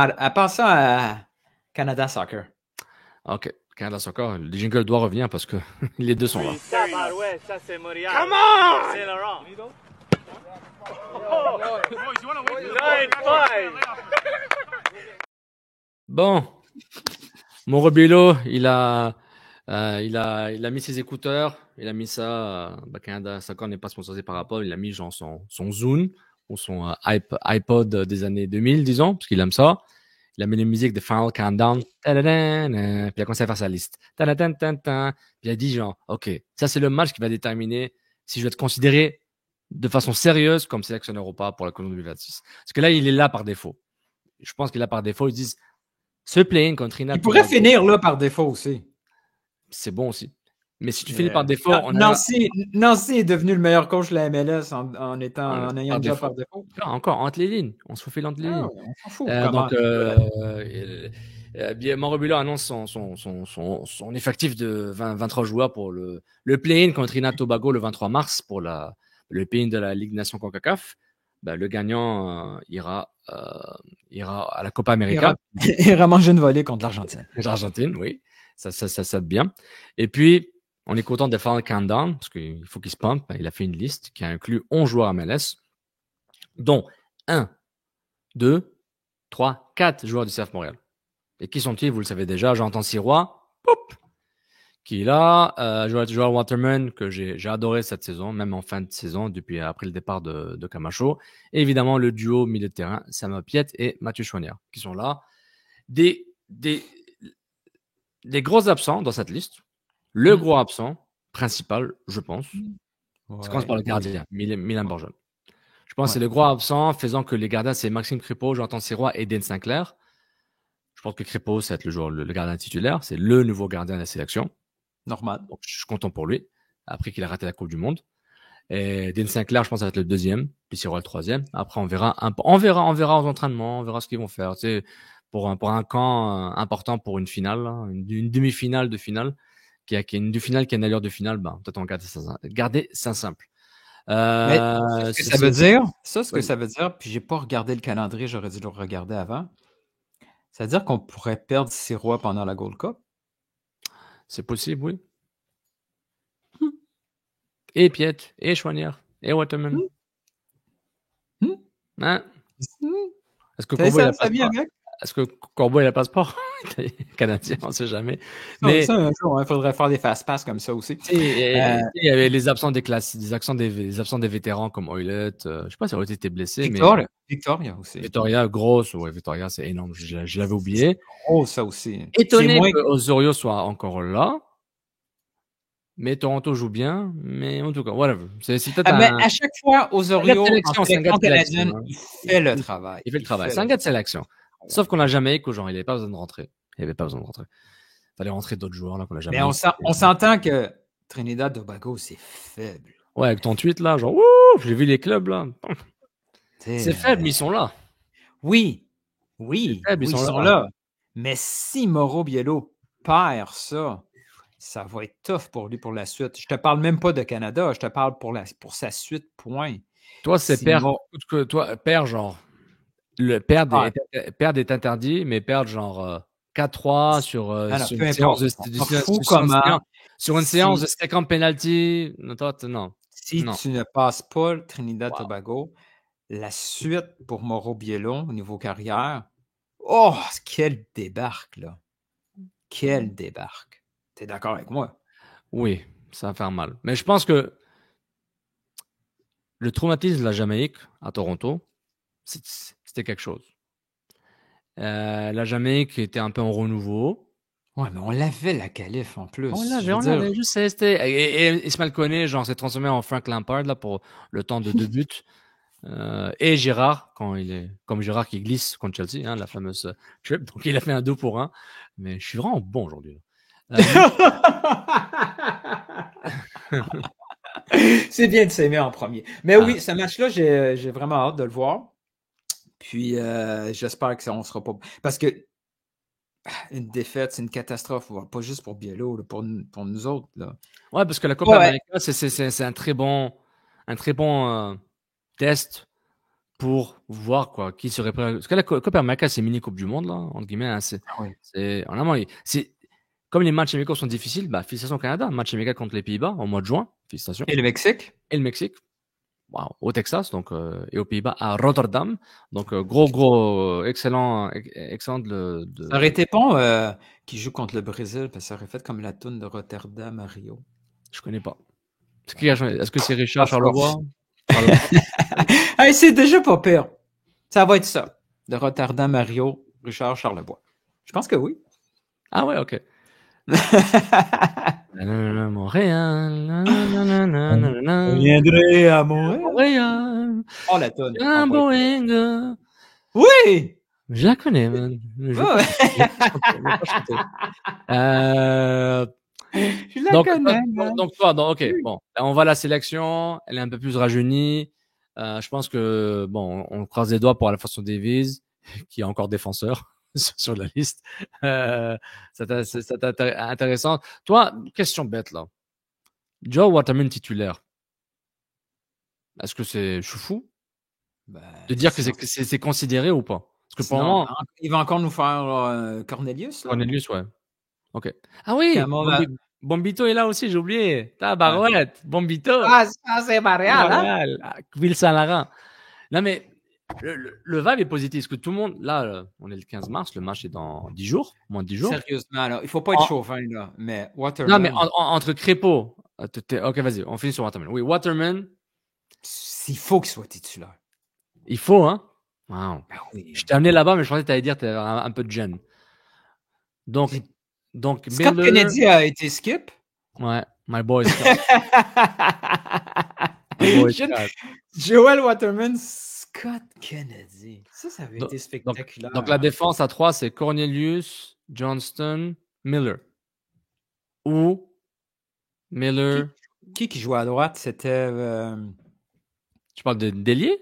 À passant à Canada Soccer. OK. Canada Soccer, le jingle doit revenir parce que les deux sont là. Ouais, ça c'est Montréal. Come on! C'est Laurent. Bon. Mauro Biello, il a mis ses écouteurs, il a mis ça. Canada Soccer n'est pas sponsorisé par Apple, il a mis genre son Zune ou son iPod des années 2000, disons, parce qu'il aime ça. Il a mis les musiques de Final Countdown. Puis il a commencé à faire sa liste. Puis il a dit genre, OK, ça c'est le match qui va déterminer si je vais être considéré de façon sérieuse comme sélectionneur ou pas pour la Coupe 2026. Parce que là, il est là par défaut. Je pense qu'il est là par défaut. Ils disent, ce play-in contre Trinidad. Il pourrait finir là par défaut aussi. C'est bon aussi. Mais si tu finis par défaut, Nancy est devenu le meilleur coach de la MLS en ayant un job par défaut. Encore, entre les lignes. On se faufile entre les lignes. On s'en fout. Mauro Biello annonce son effectif de 23 joueurs pour le play-in contre Trinidad Tobago le 23 mars pour le play-in de la Ligue Nation CONCACAF. Le gagnant ira à la Copa América. Il ira manger une volée contre l'Argentine. L'Argentine, oui. Ça va bien. Et puis, on est content de faire un countdown parce qu'il faut qu'il se pompe. Il a fait une liste qui inclut 11 joueurs MLS, dont 1, 2, 3, 4 joueurs du CF Montréal. Et qui sont-ils? Vous le savez déjà. Jonathan Sirois, qui est là. Joel Waterman, que j'ai adoré cette saison, même en fin de saison, depuis après le départ de Camacho. Et évidemment, le duo milieu de terrain, Sam Piet et Mathieu Chouanière, qui sont là. Des gros absents dans cette liste. Le gros absent principal, je pense, ça commence par le gardien, Milan Borjan. Je pense que c'est le gros absent, faisant que les gardiens, c'est Maxime Crépeau, Jonathan Sirois et Dan Sinclair. Je pense que Crépeau, ça va être le gardien titulaire. C'est le nouveau gardien de la sélection. Normal. Donc, je suis content pour lui, après qu'il a raté la Coupe du Monde. Et Dan Sinclair, je pense que ça va être le deuxième, puis Sirois le troisième. Après, on verra aux entraînements, on verra ce qu'ils vont faire. Tu sais, pour un camp important pour une finale, une demi-finale de finale, qui a une finale qui a une allure de finale, peut-être on garder ça simple. Ce que ça veut dire, ça veut dire, puis j'ai pas regardé le calendrier, j'aurais dû le regarder avant. Ça veut dire qu'on pourrait perdre Sirois pendant la Gold Cup? C'est possible, oui. Et Piet, et Chouanière, et Waterman. Hein? Est-ce que Corbeau a passeport? Est-ce que Corbeau a le passeport canadien? On ne sait jamais. Mais ça, un jour, il faudrait faire des fast-pass comme ça aussi. Il y avait les absents des classes, des absents des vétérans comme Oilett. Je ne sais pas si Oilett était blessé. Victoria aussi. Victoria, grosse. Ouais, Victoria, c'est énorme. Je l'avais oublié. C'est gros, ça aussi. Étonné que Osorio soit encore là. Mais Toronto joue bien, mais en tout cas, voilà. C'est peut-être à chaque fois, Osorio, en sélection canadienne, il fait le travail. Il fait le travail. C'est un gars de sélection. Sauf qu'on l'a jamais qu'au genre, il n'avait pas besoin de rentrer. Il fallait rentrer d'autres joueurs là qu'on l'a jamais. Mais on s'entend que Trinidad Tobago, c'est faible. Ouais, avec ton tweet là, genre, j'ai vu les clubs là. C'est faible, mais ils sont là. Oui, ils sont là. Mais si Mauro Biello perd ça va être tough pour lui pour la suite. Je te parle même pas de Canada, je te parle pour sa suite, point. Toi, c'est perdre genre. Le perdre est interdit, mais perdre genre 4-3 sur une séance de 50 penalty. Non. Si tu ne passes pas le Trinidad Tobago, la suite pour Mauro Biello au niveau carrière, quel débarque, là. Quel débarque. T'es d'accord avec moi? Oui, ça va faire mal. Mais je pense que le traumatisme de la Jamaïque à Toronto, c'était quelque chose. La Jamaïque était un peu en renouveau. Ouais, mais on l'avait la qualif en plus. On l'avait, je sais. Et Ismaël Koné, genre, s'est transformé en Frank Lampard là, pour le temps de 2 buts. Et Gérard, comme Gérard qui glisse contre Chelsea, la fameuse trip. Donc, il a fait un 2 pour 1. Mais je suis vraiment bon aujourd'hui. C'est bien de s'aimer en premier. Mais oui, ce match-là, j'ai vraiment hâte de le voir. Puis, j'espère que ça, on sera pas... Parce que une défaite, c'est une catastrophe. Pas juste pour Biello, pour nous autres. Là. Ouais, parce que la Copa América, c'est un très bon test pour voir quoi, qui serait prêt. Parce que la Copa América, c'est mini Coupe du Monde, là, entre guillemets. Hein, en allemand, comme les matchs amicaux sont difficiles, félicitations au Canada. Match amical contre les Pays-Bas au mois de juin. Félicitations. Et le Mexique? Et le Mexique. Wow, au Texas, donc, et aux Pays-Bas, à Rotterdam. Donc, gros, excellent de. Ça aurait été bon qui joue contre le Brésil, parce que ça aurait fait comme la toune de Rotterdam à Rio. Je connais pas. Est-ce que c'est Richard Charlebois? Hey, c'est déjà pas pire. Ça va être ça. De Rotterdam à Rio, Richard Charlebois. Je pense que oui. Ah ouais, ok. Montréal. On viendrait à Montréal. Oh, la toune. Un Boeing. Oui! Je la connais, man. Je la connais. Donc, ok, bon. On va à la sélection. Elle est un peu plus rajeunie. Je pense que, bon, on croise les doigts pour Alphonso Davies, qui est encore défenseur sur la liste. C'est intéressant. Toi, question bête, là. Joe Waterman titulaire. Est-ce que c'est fou de dire que c'est considéré ou pas? Parce que pour le moment, il va encore nous faire Cornelius. Là. Cornelius, ouais. Ok. Ah oui, Bombito est là aussi, j'ai oublié. Tabarouette, Bombito. Ah, c'est Montréal. Will Saint-Laurent. Non, mais le vibe est positif. Parce que tout le monde, là, on est le 15 mars, le match est dans 10 jours, moins de 10 jours. Sérieusement, là, il faut pas être chauvin, là. Mais Waterman. Non, mais entre Crépeau. Ok, vas-y, on finit sur Waterman. Oui, Waterman. Il faut qu'il soit titulaire. Il faut, hein? Wow. Ben oui. Je t'ai amené là-bas, mais je pensais que tu allais dire que tu avais un peu de gêne. Donc Scott Kennedy a été skip. Ouais, my boy Scott. Joel Waterman, Scott Kennedy. Ça avait été spectaculaire. Donc la défense à 3, c'est Cornelius, Johnston, Miller. Ou Miller. Qui jouait à droite? C'était. Tu parles de Délier?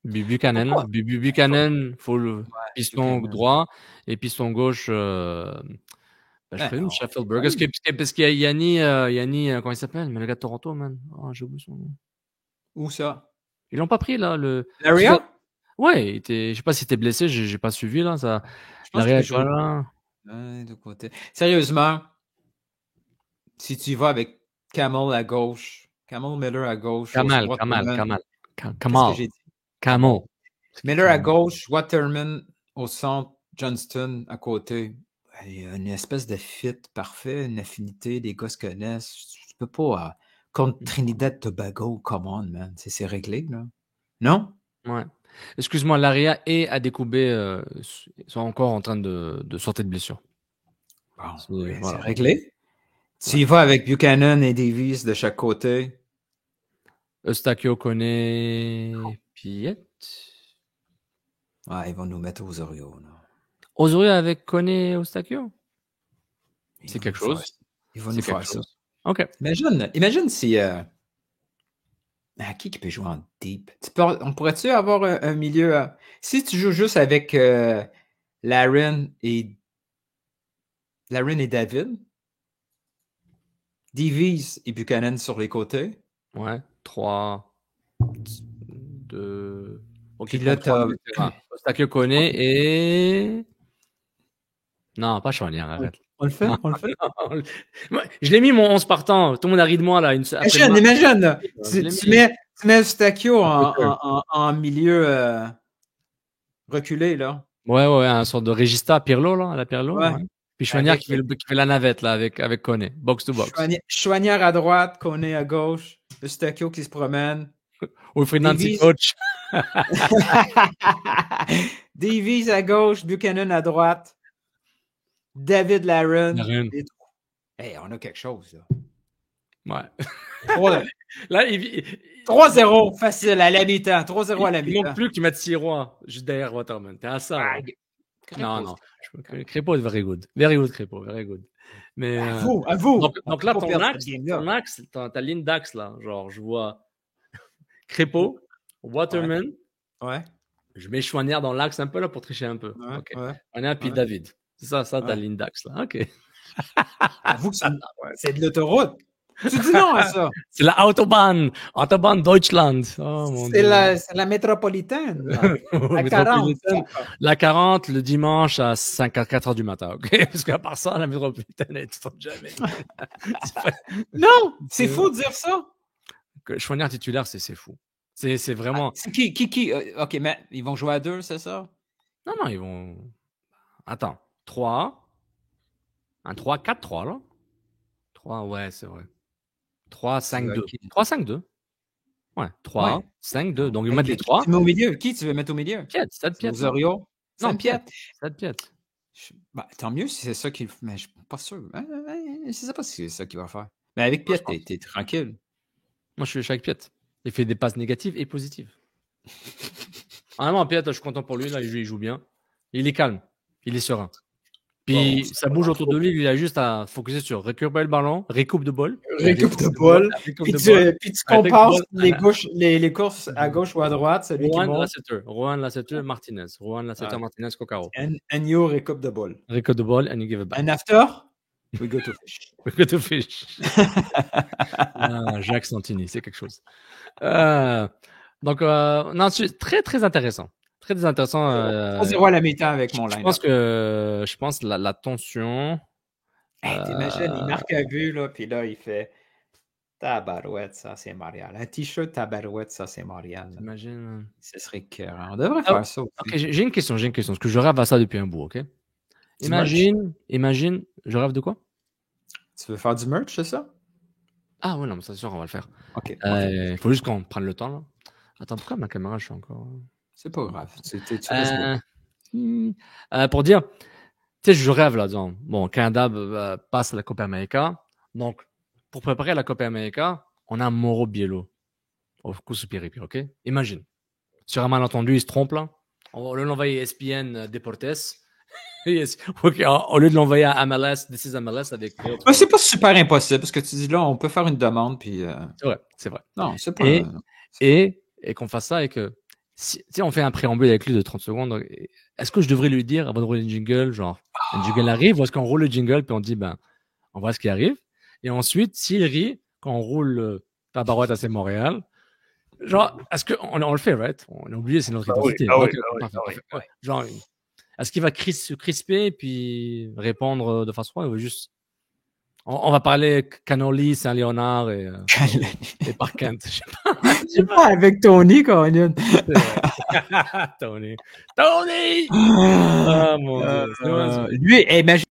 Buchanan. Buchanan, faut le piston droit et piston gauche. Je présume Sheffield Burg. Parce qu'il y a Yanni, comment il s'appelle? Mais le gars de Toronto, man. Oh, j'ai oublié son nom. Où ça? Ils l'ont pas pris, là. Laria? Ouais, je sais pas s'il était blessé, j'ai pas suivi, là. Ça... Je pense qu'il joue là. De côté. Sérieusement, si tu vas avec Camel à gauche, Camel Miller à gauche. Kamal. Qu'est-ce que j'ai dit? Camel. Miller à gauche, Waterman au centre, Johnston à côté. Il y a une espèce de fit parfait, une affinité, les gars se connaissent. Tu peux pas contre Trinidad Tobago, come on, man. C'est réglé, là. Non? Ouais. Excuse-moi, Laria et Adekoube sont encore en train de sortir de blessure. Bon, c'est réglé. Tu y vas avec Buchanan et Davies de chaque côté. Eustachio connaît Piet. Ah, ils vont nous mettre aux Orioles. Osorio avec Kone et Eustachio? C'est quelque chose. Ils vont nous faire ça. OK. Imagine si... qui peut jouer en deep? On pourrait-tu avoir un milieu... si tu joues juste avec Larin et David, Davies et Buchanan sur les côtés. Ouais, 3, 2... OK, puis là, t'as... Eustachio connaît et... Non, pas Chouanière, arrête. On le fait? Je l'ai mis mon 11 partant. Tout le monde a ri de moi, là. Imagine. Tu mets Eustachio en milieu reculé, là. Ouais, un sorte de Regista Pirlo, là, à la Pirlo. Ouais. Puis Chouanière qui fait la navette, là, avec Kone. Box to box. Chouanière à droite, Kone à gauche. Eustachio qui se promène. Wilfried Nancy coach. Davies à gauche, Buchanan à droite. David Larin. Hey, on a quelque chose, là. Ouais. Là, 3-0, facile, à la mi-temps. 3-0 à la mi-temps. Il manque plus qu'il mette 6 rois juste derrière Waterman. T'es à ça. Non. Crépeau est very good. Very good, Crépeau. Very good. Mais, à vous. Donc là, ta ligne d'axe, là, genre, je vois Crépeau, Waterman. Ouais. Je mets Chouanière dans l'axe un peu, là, pour tricher un peu. Ouais. OK. Chouanière, puis David. C'est ça, ta ligne d'axe, là. OK. Avoue que c'est de l'autoroute. Tu dis non à ça. C'est la Autobahn Deutschland. Oh, mon C'est Dieu. la métropolitaine. Là. La 40. La 40 le dimanche à 4 heures du matin, ok? Parce qu'à part ça, la métropolitaine, elle ne tombe jamais. Non, c'est fou de dire ça. Choignard titulaire, c'est fou. C'est vraiment. C'est qui? OK, mais ils vont jouer à 2, c'est ça? Non, ils vont. Attends. 3. Un 3, 4, 3, là. 3, ouais, c'est vrai. 3, 5, 2. 3, 5, 2. Ouais, 3, 5, 2. Donc, ils mettent les 3. Tu mets au milieu. Qui tu veux mettre au milieu? Piet, Stade Piet. Osorio? Non, Piet. Stade Piet. Tant mieux si c'est ça qu'il. Mais je suis pas sûr. Je sais pas si c'est ça qu'il va faire. Mais avec Piet, t'es tranquille. Moi, je suis avec Piet. Il fait des passes négatives et positives. Vraiment, Piet, je suis content pour lui. Là, il joue bien. Il est calme. Il est serein. Puis ça bouge autour de lui. Il a juste à focuser sur récupérer le ballon, récoupe de ball. Puis tu compares les courses à gauche ou à droite. Rohan Lasseter, Martinez. Rohan Lasseter, Martinez, Kokaro. And you récup the ball. Récup de ball and you give it back. And after, we go to fish. We go to fish. Jacques Santini, c'est quelque chose. Donc, non, c'est très, très intéressant. Très intéressant. 0 à la mi-temps avec mon line. Je pense la tension. T'imagines, il marque un but, là, puis là, il fait tabarouette, ça, c'est Montréal. Un t-shirt tabarouette, ça, c'est Montréal. T'imagines? Ce serait écœurant. On devrait faire ça aussi. Ok, j'ai une question, parce que je rêve à ça depuis un bout, ok? Imagine, je rêve de quoi? Tu veux faire du merch, c'est ça? Ah ouais, non, mais c'est sûr, on va le faire. Ok. Il faut juste qu'on prenne le temps, là. Attends, pourquoi ma caméra, je suis encore... C'est pas grave. Pour dire, tu sais, je rêve là, disons. Bon, Canada passe à la Copa América. Donc, pour préparer la Copa América, on a Mauro Biello au Cousupiripi, ok? Imagine. Sur un malentendu, il se trompe là. On va l'envoyer à ESPN Deportes. Okay, au lieu de l'envoyer à MLS, This is MLS avec. C'est pas super impossible parce que tu dis là, on peut faire une demande puis. C'est vrai. Non, c'est pas. Et qu'on fasse ça et que. Si on fait un préambule avec lui de 30 secondes, est-ce que je devrais lui dire avant de rouler le jingle, genre, un jingle arrive, ou est-ce qu'on roule le jingle puis on dit, on voit ce qui arrive. Et ensuite, s'il rit, quand on roule Tabarouette à Montréal, genre, est-ce qu'on le fait, right? On a oublié, c'est notre identité. Genre, est-ce qu'il va se crisper puis répondre de façon froide, ou va juste. On va parler Cannoli, Saint-Léonard et Park Kent. Je sais pas, avec Tony, Colin. Tony! Oh mon Dieu! Lui, imagine.